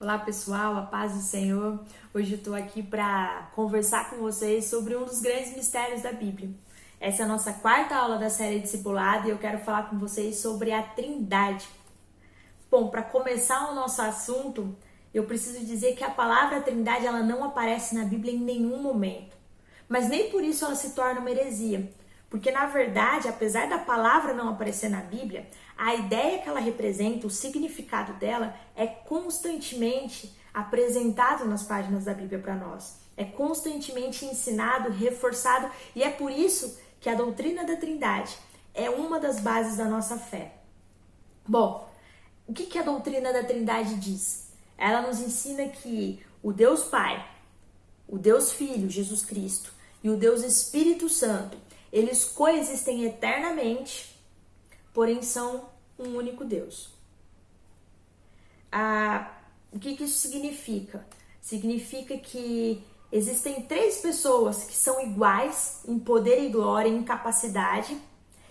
Olá pessoal, a paz do Senhor. Hoje eu estou aqui para conversar com vocês sobre um dos grandes mistérios da Bíblia. Essa é a nossa quarta aula da série Discipulado e eu quero falar com vocês sobre a Trindade. Bom, para começar o nosso assunto, eu preciso dizer que a palavra Trindade ela não aparece na Bíblia em nenhum momento. Mas nem por isso ela se torna uma heresia. Porque, na verdade, apesar da palavra não aparecer na Bíblia, a ideia que ela representa, o significado dela, é constantemente apresentado nas páginas da Bíblia para nós. É constantemente ensinado, reforçado, e é por isso que a doutrina da Trindade é uma das bases da nossa fé. Bom, o que a doutrina da Trindade diz? Ela nos ensina que o Deus Pai, o Deus Filho, Jesus Cristo, e o Deus Espírito Santo, eles coexistem eternamente, porém são um único Deus. O que isso significa? Significa que existem três pessoas que são iguais em poder e glória, em capacidade,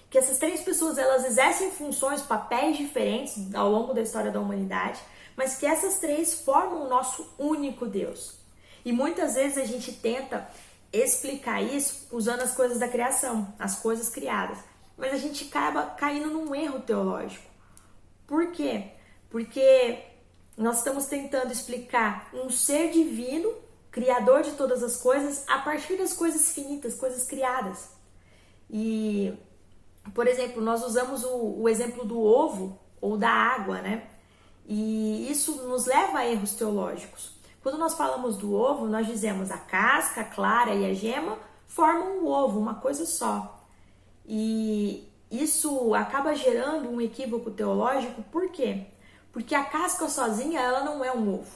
que essas três pessoas elas exercem funções, papéis diferentes ao longo da história da humanidade, mas que essas três formam o nosso único Deus. E muitas vezes a gente tenta explicar isso usando as coisas da criação, as coisas criadas. Mas a gente acaba caindo num erro teológico. Por quê? Porque nós estamos tentando explicar um ser divino, criador de todas as coisas, a partir das coisas finitas, coisas criadas. E, por exemplo, nós usamos o exemplo do ovo ou da água, né? E isso nos leva a erros teológicos. Quando nós falamos do ovo, nós dizemos a casca, a clara e a gema formam o ovo, uma coisa só. E isso acaba gerando um equívoco teológico, por quê? Porque a casca sozinha, ela não é um ovo.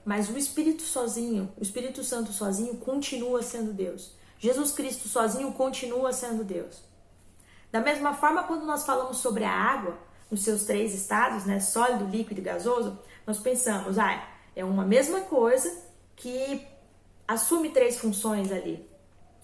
Mas o Espírito sozinho, o Espírito Santo sozinho continua sendo Deus. Jesus Cristo sozinho continua sendo Deus. Da mesma forma, quando nós falamos sobre a água, nos seus três estados, né, sólido, líquido e gasoso, nós pensamos, é uma mesma coisa que assume três funções ali,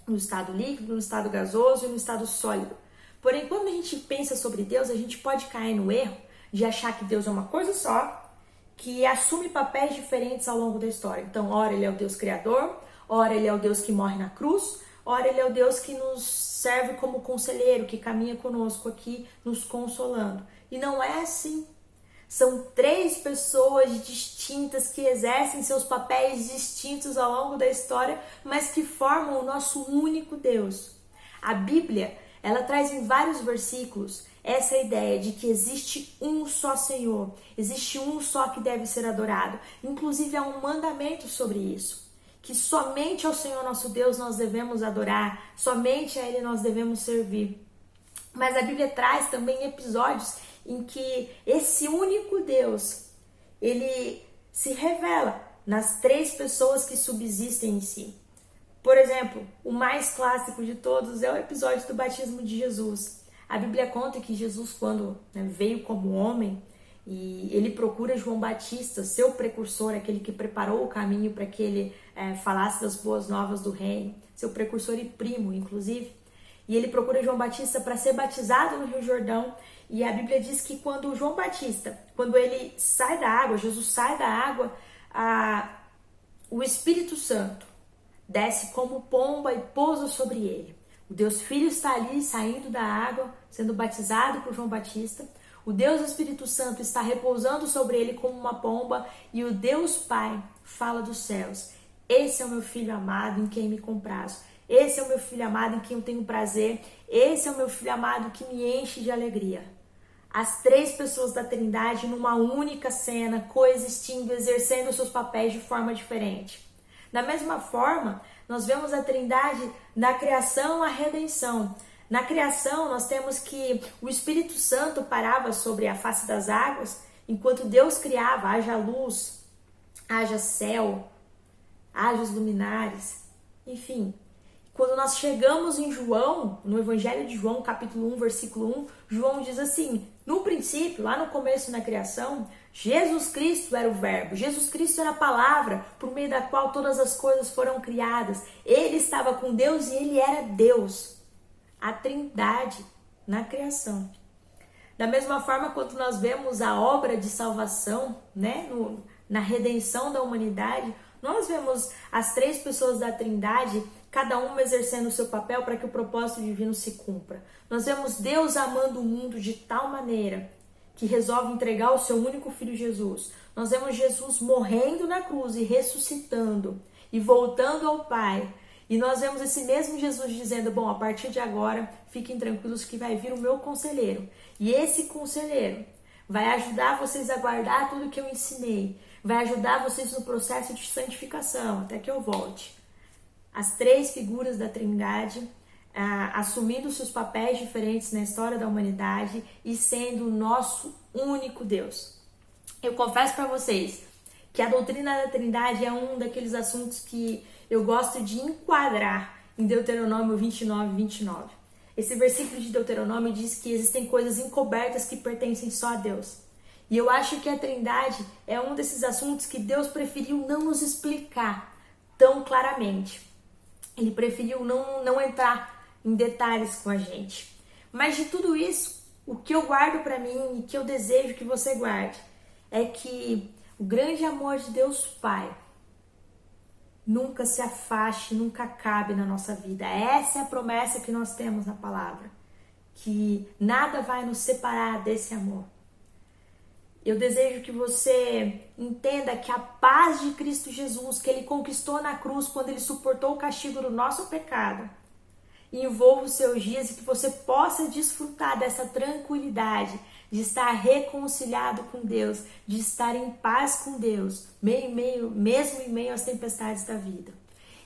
no estado líquido, no estado gasoso e no estado sólido. Porém, quando a gente pensa sobre Deus, a gente pode cair no erro de achar que Deus é uma coisa só, que assume papéis diferentes ao longo da história. Então, ora ele é o Deus criador, ora ele é o Deus que morre na cruz, ora ele é o Deus que nos serve como conselheiro, que caminha conosco aqui, nos consolando. E não é assim. São três pessoas distintas que exercem seus papéis distintos ao longo da história, mas que formam o nosso único Deus. A Bíblia, ela traz em vários versículos essa ideia de que existe um só Senhor, existe um só que deve ser adorado. Inclusive há um mandamento sobre isso, que somente ao Senhor nosso Deus nós devemos adorar, somente a Ele nós devemos servir. Mas a Bíblia traz também episódios em que esse único Deus, ele se revela nas três pessoas que subsistem em si. Por exemplo, o mais clássico de todos é o episódio do batismo de Jesus. A Bíblia conta que Jesus, quando veio como homem, e ele procura João Batista, seu precursor, aquele que preparou o caminho para que ele falasse das boas novas do reino, seu precursor e primo, inclusive. E ele procura João Batista para ser batizado no Rio Jordão. E a Bíblia diz que quando João Batista, quando ele sai da água, Jesus sai da água, o Espírito Santo desce como pomba e pousa sobre ele. O Deus Filho está ali saindo da água, sendo batizado por João Batista. O Deus Espírito Santo está repousando sobre ele como uma pomba. E o Deus Pai fala dos céus: esse é o meu Filho amado em quem me comprazo. Esse é o meu Filho amado em quem eu tenho prazer. Esse é o meu Filho amado que me enche de alegria. As três pessoas da Trindade numa única cena, coexistindo, exercendo seus papéis de forma diferente. Da mesma forma, nós vemos a Trindade na criação à redenção. Na criação, nós temos que o Espírito Santo parava sobre a face das águas, enquanto Deus criava, haja luz, haja céu, haja os luminares, enfim. Quando nós chegamos em João, no Evangelho de João, capítulo 1, versículo 1, João diz assim: no princípio, lá no começo na criação, Jesus Cristo era o verbo, Jesus Cristo era a palavra por meio da qual todas as coisas foram criadas. Ele estava com Deus e ele era Deus. A Trindade na criação. Da mesma forma, quando nós vemos a obra de salvação, né, na redenção da humanidade, nós vemos as três pessoas da Trindade, cada uma exercendo o seu papel para que o propósito divino se cumpra. Nós vemos Deus amando o mundo de tal maneira que resolve entregar o seu único filho Jesus. Nós vemos Jesus morrendo na cruz e ressuscitando e voltando ao Pai. E nós vemos esse mesmo Jesus dizendo, bom, a partir de agora, fiquem tranquilos que vai vir o meu conselheiro. E esse conselheiro vai ajudar vocês a guardar tudo que eu ensinei. Vai ajudar vocês no processo de santificação, até que eu volte. As três figuras da Trindade assumindo seus papéis diferentes na história da humanidade e sendo o nosso único Deus. Eu confesso para vocês que a doutrina da Trindade é um daqueles assuntos que eu gosto de enquadrar em Deuteronômio 29, 29. Esse versículo de Deuteronômio diz que existem coisas encobertas que pertencem só a Deus. E eu acho que a Trindade é um desses assuntos que Deus preferiu não nos explicar tão claramente. Ele preferiu não entrar em detalhes com a gente. Mas de tudo isso, o que eu guardo para mim e que eu desejo que você guarde é que o grande amor de Deus Pai nunca se afaste, nunca acabe na nossa vida. Essa é a promessa que nós temos na palavra, que nada vai nos separar desse amor. Eu desejo que você entenda que a paz de Cristo Jesus, que Ele conquistou na cruz quando Ele suportou o castigo do nosso pecado, envolva os seus dias e que você possa desfrutar dessa tranquilidade de estar reconciliado com Deus, de estar em paz com Deus, mesmo em meio às tempestades da vida.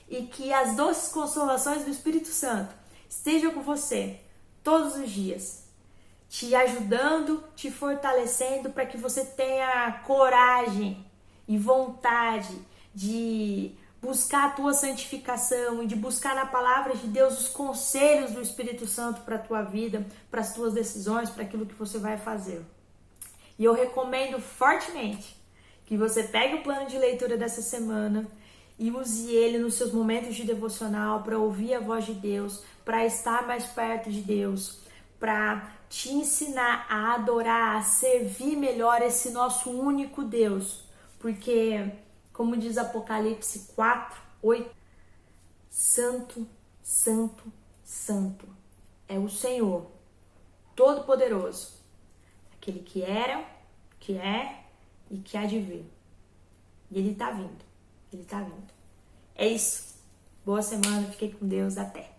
E que as doces consolações do Espírito Santo estejam com você todos os dias, te ajudando, te fortalecendo para que você tenha coragem e vontade de buscar a tua santificação e de buscar na palavra de Deus os conselhos do Espírito Santo para a tua vida, para as tuas decisões, para aquilo que você vai fazer. E eu recomendo fortemente que você pegue o plano de leitura dessa semana e use ele nos seus momentos de devocional para ouvir a voz de Deus, para estar mais perto de Deus, para te ensinar a adorar, a servir melhor esse nosso único Deus. Porque, como diz Apocalipse 4, 8, Santo, Santo, Santo é o Senhor Todo-Poderoso, aquele que era, que é e que há de vir. E Ele está vindo, Ele está vindo. É isso. Boa semana, fiquei com Deus, até.